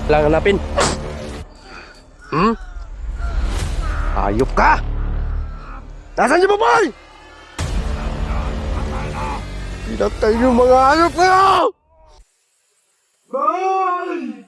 Kailangan hanapin. Hayop ka! Nasaan si babae? Pinatay yung mga hayop kayo! Boy!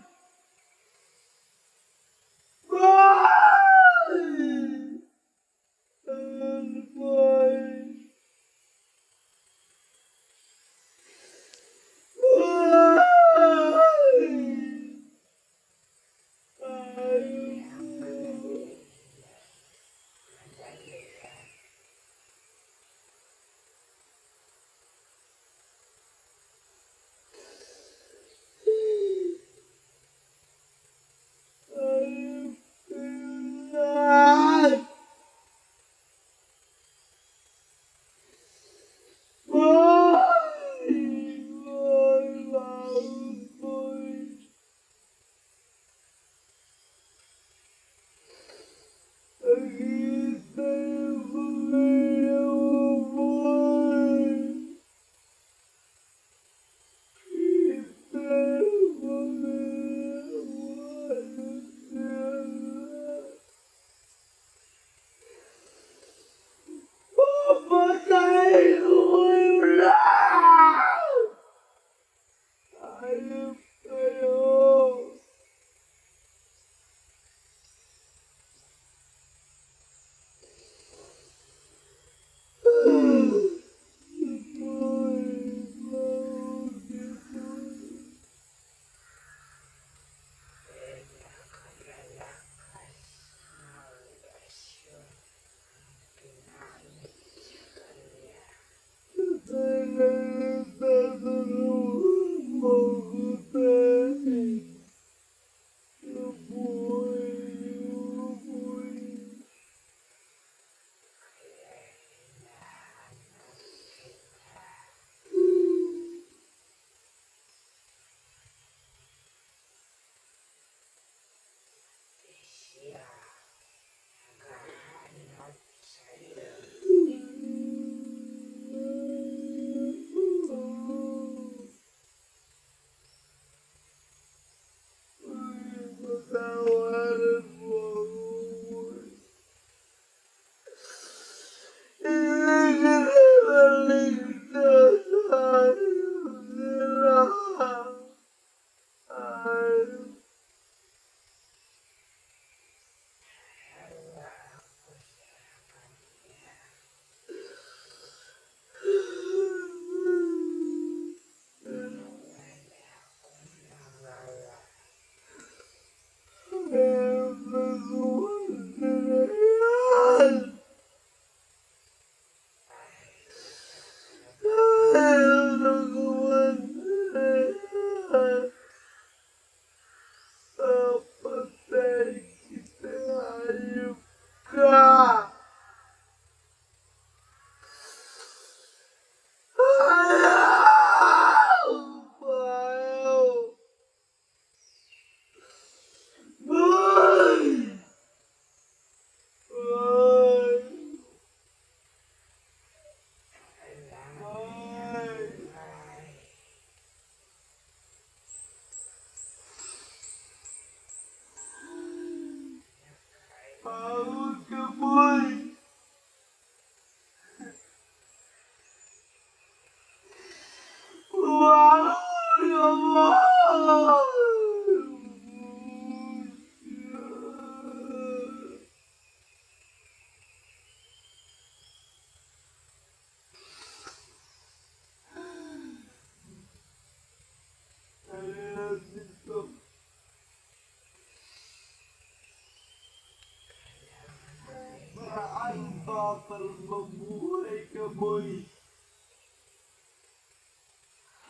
Para mabuhay ka, boy.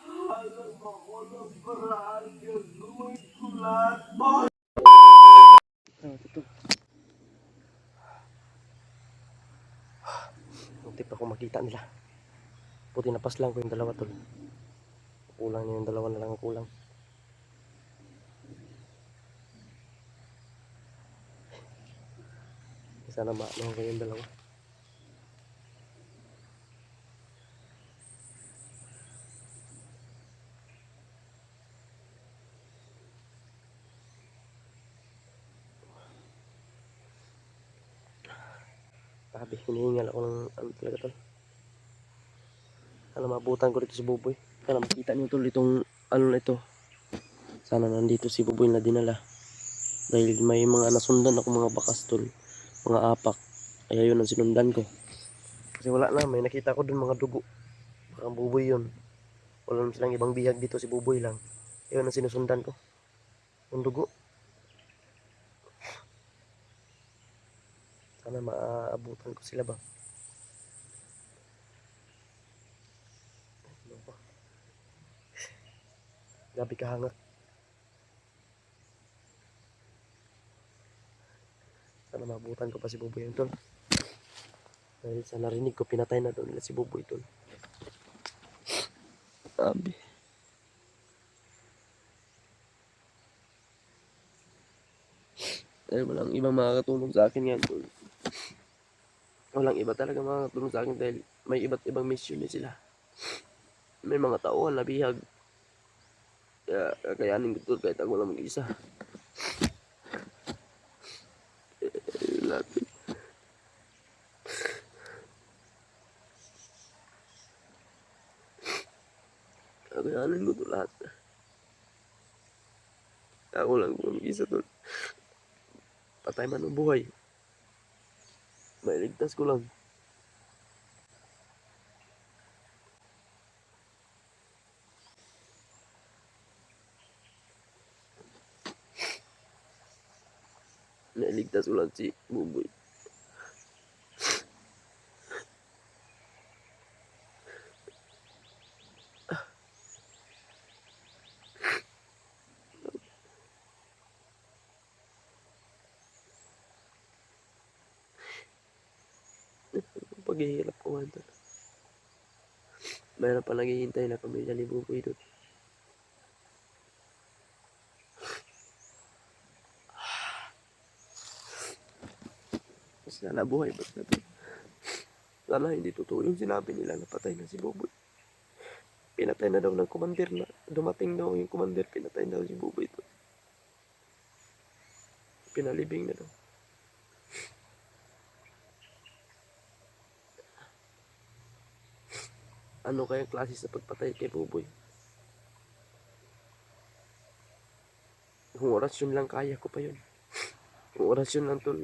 Hanap ako ng paraan gagawin ko lahat, boy. Muntik pa kung makita nila. Puti napas lang ko yung dalawa, tol. Kulang niya yung dalawa na lang ang kulang. Sana maano ko yung dalawa. Sabi, hinihingal ako ng ano talaga tol. Sana maabutan ko dito si Buboy. Sana makita niyo tol itong ano na ito. Sana nandito si Buboy na dinala. Dahil may mga nasundan ako mga bakas tol. Mga apak. Kaya yun ang sinundan ko. Kasi wala na, may nakita ko dun mga dugo. Baka Buboy yun. Wala naman silang ibang bihag dito, si Buboy lang. Yun ang sinusundan ko. Yung dugo. Sana maaabutan ko sila ba. Grabe kahanga. Sana maabutan ko pa si Buboy yun tol. Dahil sa narinig ko, pinatay na doon nila si Buboy tol. Grabe. Dahil walang ibang makakatulong sa akin yan tol. Walang iba talaga makakatulong sa akin dahil may iba't ibang mission din sila. May mga tauhan na bihag. Kaya kakayanin ko tol kahit ako lang mag-isa. Ayun natin. Kakayanin ko to lahat. Ako lang kung mag-isa tol. Patay man ang buhay. Mailigtas ko lang. Nailigtas ko lang si Buboy. Paghihirap ko man tol. Mayroon pa naghihintay na pamilya ni Buboy doon. Sana buhay pa sila tol. Sana hindi totoo yung sinabi nila na patay na si Buboy. Pinatay na daw ng commander na. Dumating daw yung commander, pinatay daw si Buboy tol. Pinalibing na daw. Ano kayang klase sa pagpatay kay Buboy? Kung orasyon lang, kaya ko pa yun. Kung orasyon lang tol,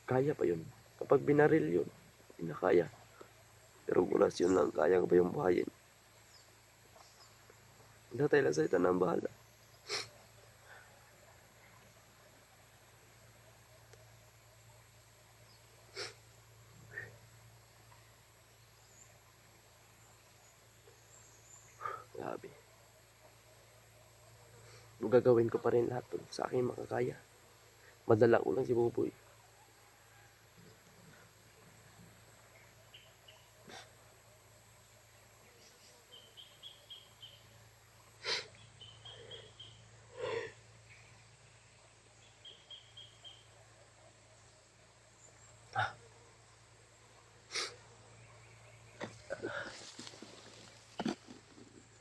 kaya pa yun. Kapag binaril yun, hindi na kaya. Pero kung orasyon lang, kaya ko pa yung buhayin. Natay lang sa itan ang bahala. Grabe. Gagawin ko pa rin lahat tol sa aking makakaya. Madala ko lang si Buboy.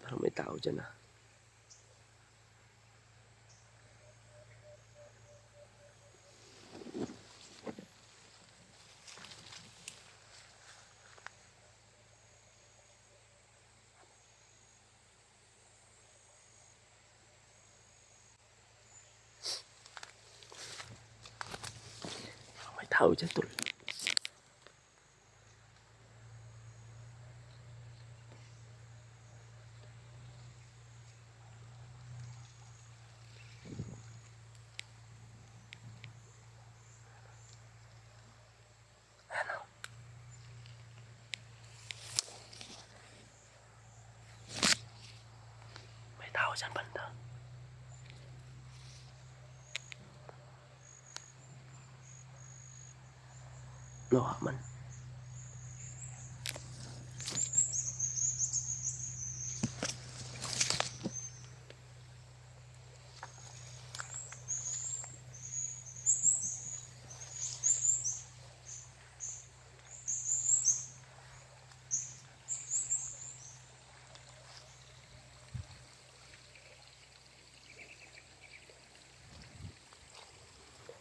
Parang may tao dyan ah. Parang may tao dyan tol. May tao dyan banda. Nawa man.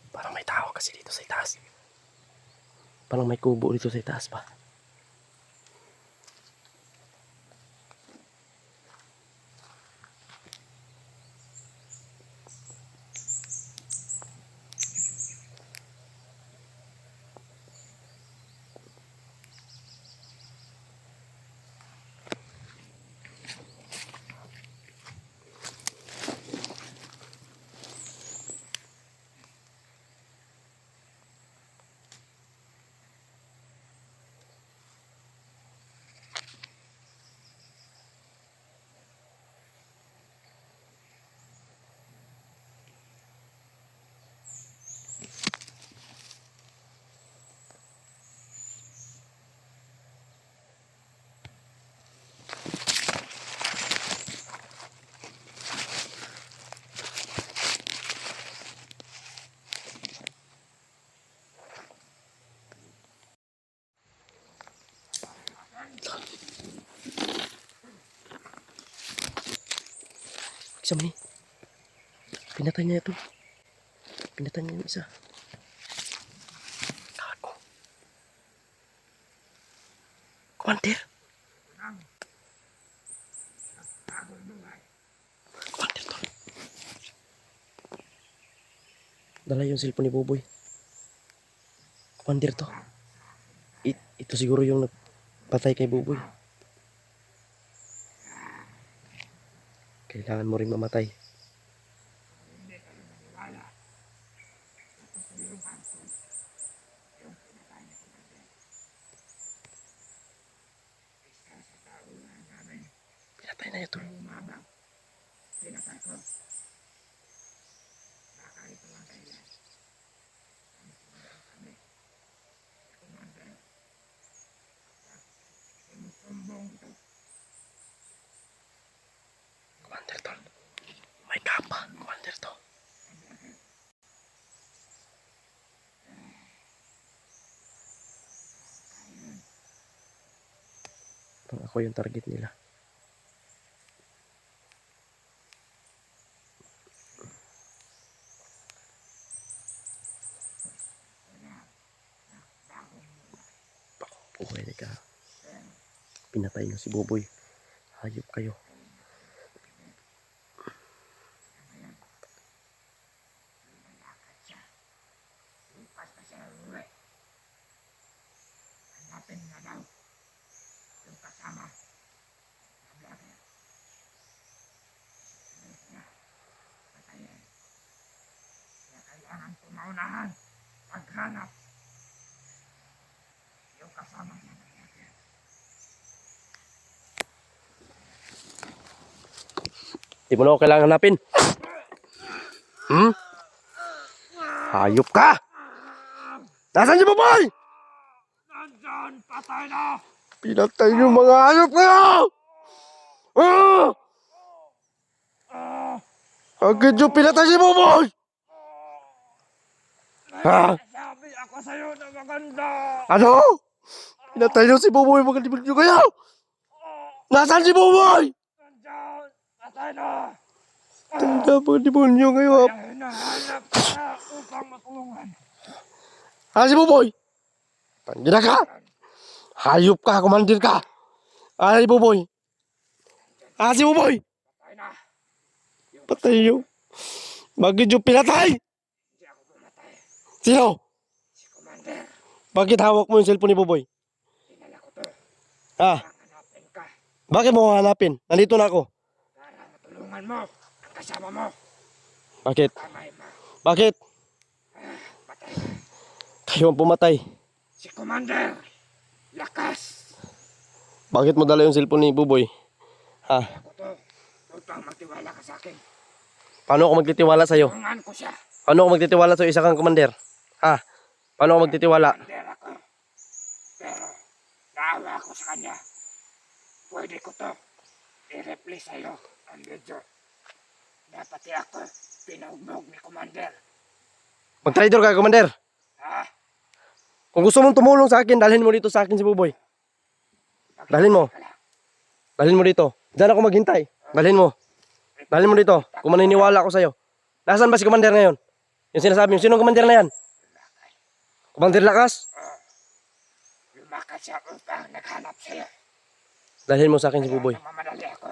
Parang may tao kasi dito sa itaas. Parang may kubo dito sa itaas pa. Isa man eh. Pinatay niya ito. Pinatay niya yung isa. Gago. Commander. Commander to. Dala yung cellphone ni Buboy. Commander to. Ito siguro yung nagpatay kay Buboy. Kailangan mo rin mamatay. Pinatay na ito. Commander to. May kapa. Commander to. Ako yung target nila. Buhay ka. Pinatay nyo si Buboy. Hayop kayo. Kailangan pumaunahan paghanap yung kasama niya. Di mo na ako kailangan hanapin. Hayop ka! Nasaan si Buboy? Nandyan! Patay na! Pinatay yung mga hayop kayo! Agad yung pinatay si Buboy! Sabi ako sa'yo na maganda! Ano? Pinatay nyo si Buboy, mga demonyo kayo! Nasaan si Buboy? Nandyan! Patay na! Tanda mga demonyo kayo. Kaya hinahanap ka upang matulungan. Si Buboy? Tangina ka! Hayop ka, kumandir ka! Si Buboy? Si Buboy? Patay na! Patay nyo. Bakit yung pinatay? Hindi ako pumatay. Sino? Si Commander. Bakit hawak mo yung cellphone ni Buboy? Dinala ko to. Hanapin ka. Bakit mo hanapin? Nandito na ako. Para matulungan mo ang kasama mo. Bakit? Kamay mo. Bakit? Patay na. Kayo ang pumatay. Si Commander. Lakas. Bakit mo dala yung cellphone ni Buboy? Ako to. Upang magtiwala ka sa akin. Paano ako magtitiwala sa'yo? Tulungan ko siya. Paano ako magtitiwala sa'yo? Isa kang commander. Paano ako magtitiwala? Commander ako. Pero naawa ako sa kanya. Pwede ko to i-replay sa'yo ang video. Dapat ako pinaugbog ni Commander. Mag-trader ka, commander. Kung gusto mong tumulong sa akin, dalhin mo dito sa akin si Buboy. Dalhin mo. Dalhin mo dito. Diyan ako maghintay. Dalhin mo. Dalhin mo dito. Kung maniniwala ako sa'yo. Nasaan ba si commander ngayon? Yung sinasabi mo, sinong commander na yan? Commander Lakas? malakas siya upang naghanap sa'yo. Dalhin mo sa akin si Buboy. Kaya namamadali ako.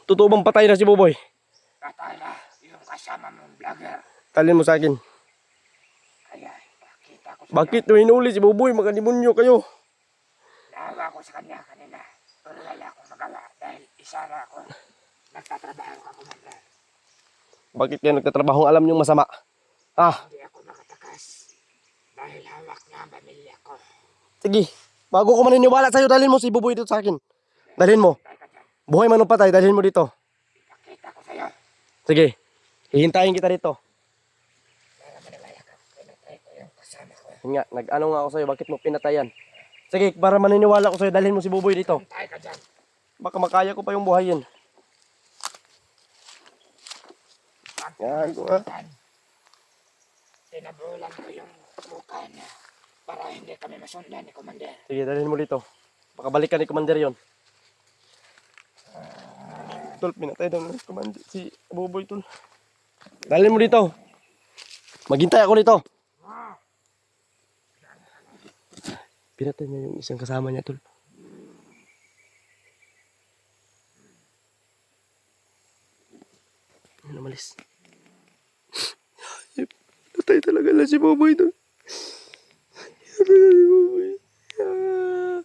Totoo bang patay na si Buboy? Patay na yung kasama mong vlogger. Dalhin mo sa akin. Kaya nakita ko sa Bakit nyo hinuli si Buboy? Mga demonyo kayo. naawa ko sa kanya kanina. Pero wala akong magawa dahil isa na ako. Nagtatrabaho ka, Commander. Bakit kayo nagtatrabahong alam nyong masama? Ah, Hindi ako makatakas. Dahil hawak niya ang pamilya ko. sige. Bago ko maniniwala sa'yo, dalhin mo si Buboy dito sa akin. Dalhin mo. Patay ka dyan. Buhay man o patay, dalhin mo dito. Ipakita ko sa'yo. Sige. Hihintayin kita dito. Para maniwala ka. Pinatay ko yung kasama ko. Yun nga, nag-ano nga ako sa'yo, bakit mo pinatayan? Sige, para maniniwala ko sa'yo, dalhin mo si Buboy dito. Patay ka dyan. Baka makaya ko pa yung buhayin. Yan, ha? Tinabulan ko yung mukha niya para hindi kami masundan ni Commander. Sige, dalhin mo dito. Baka balikan ni Commander yon. Tol, pinatay daw ng Commander si Buboy, tol. Dalhin mo dito. Maghintay ako dito. Pinatay niya yung isang kasama niya, tol. Ano, malis. Patay talaga na si Buboy, tol. Patay na si Buboy. Ah.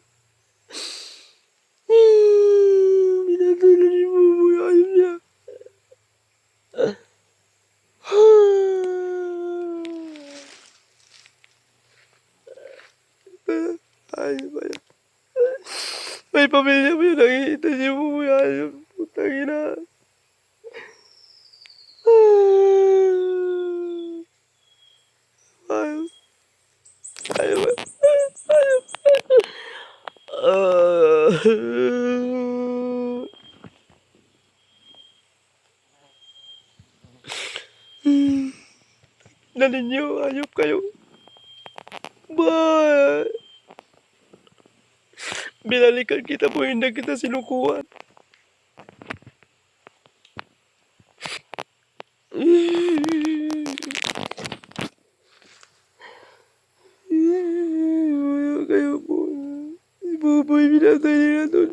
Pinatay na si Buboy. Ayun niya. Ayun ba yan? May pamilya mo yun. Nakikita si Buboy. Ayun. Putang ina. Ayun. Ayun. Ayun. Na ninyo, ayop kayo. Ba? Binalikan kita po, hindi kita sinukuhan. Ayaw kayo po. Si Buboy, binatay nila doon.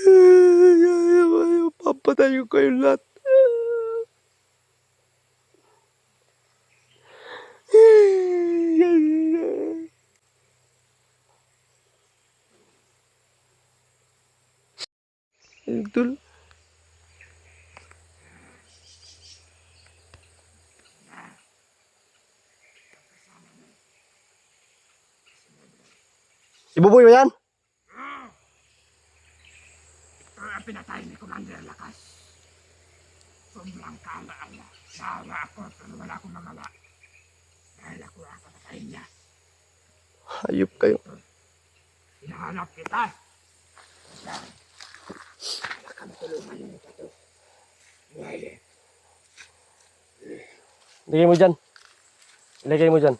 Ayaw, papatay ko kayo lahat. Idol. Si Buboy ba yan? Ito ang pinatay ni Commander Lakas. Sobrang kaala-ala. Naawa ako pero wala akong magawa. Dahil ako ang papatayin niya. Ayop kayo. Hinahanap kita. Baka matulungan mo ito. Buhay eh. Lagay mo dyan. Ilagay mo dyan.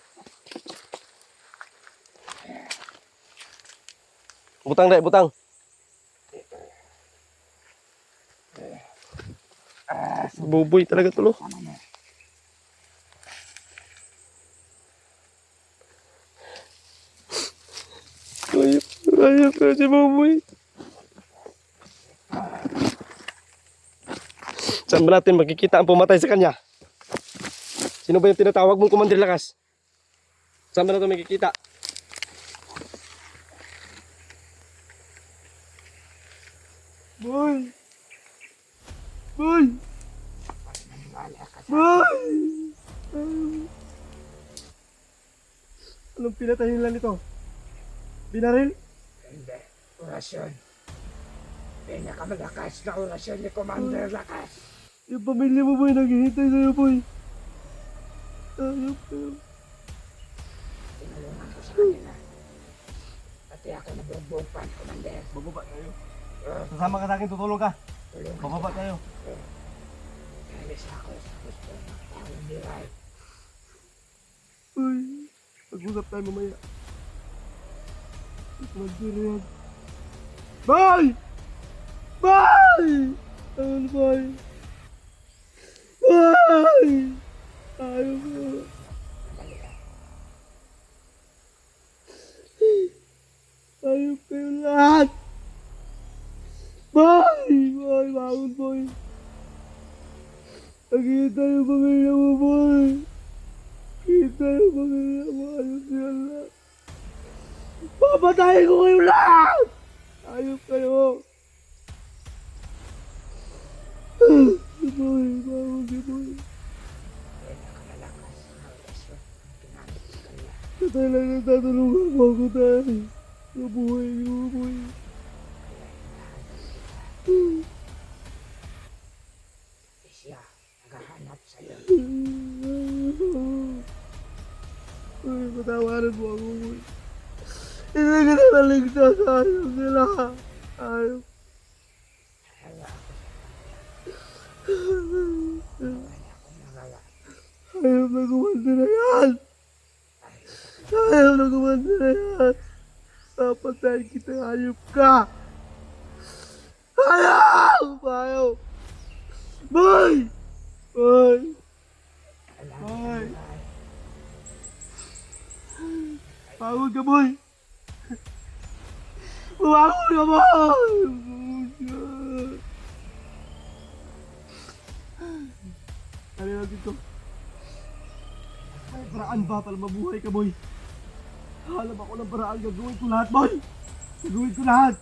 Butang dek, butang. Buboy talaga tulo. Ayop, ayop ka si Buboy. Saan ba natin makikita ang pumatay sa kanya? Sino ba yung tinatawag mong Commander Lakas? Saan ba natin makikita? Boy! Boy! Boy! Anong pinatay nila nito? Binaril? Hindi. Orasyon. Pinakamalakas na orasyon ni Commander Lakas. Yung pamilya mo boy, naghihintay sa'yo boy. Ayop kayo. Tinulungan ko sa kanila. Pati ako nabubupan, Commander. Bababa tayo. Sasama ka sa akin, tutulong ka. Tulungan Bababa tayo. Alis ako sa gusto ng taong biray. Uy, mag-usap tayo mamaya. Mag-diriyag. Bye! Bye! Ayun, bye! Bye! Ayun, bye! Boy! Boy! Bangon, boy! Nakita yung pamilya mo, boy! Kita yung pamilya mo, ayos sila. Papatayin ko kayo lahat! Ayos kayo! Boy! Bangon si boy! Kaya nakalalakas ang presyo ang ginamit sa kanya. Tatay lang nagtatulungan mo ako, tay. Mabuhay ko, boy. Di siya naghahanap sa'yo. Uy, patawarin mo ako, boy. Hindi kita naligtas. Ayaw sila. Ayaw. Wala akong magawa. Ayaw na gumanda na yan. Ayaw na gumanda na yan. Papatayin kita. Ayaw ka. Ayaw! Ayaw. Boy! Boy! Boy! Pagod ka, boy! Pagod ka, boy! Ano lang dito? May paraan ba para mabuhay ka, boy? Alam ako ng paraan, gagawin ko lahat, boy! Gagawin ko lahat!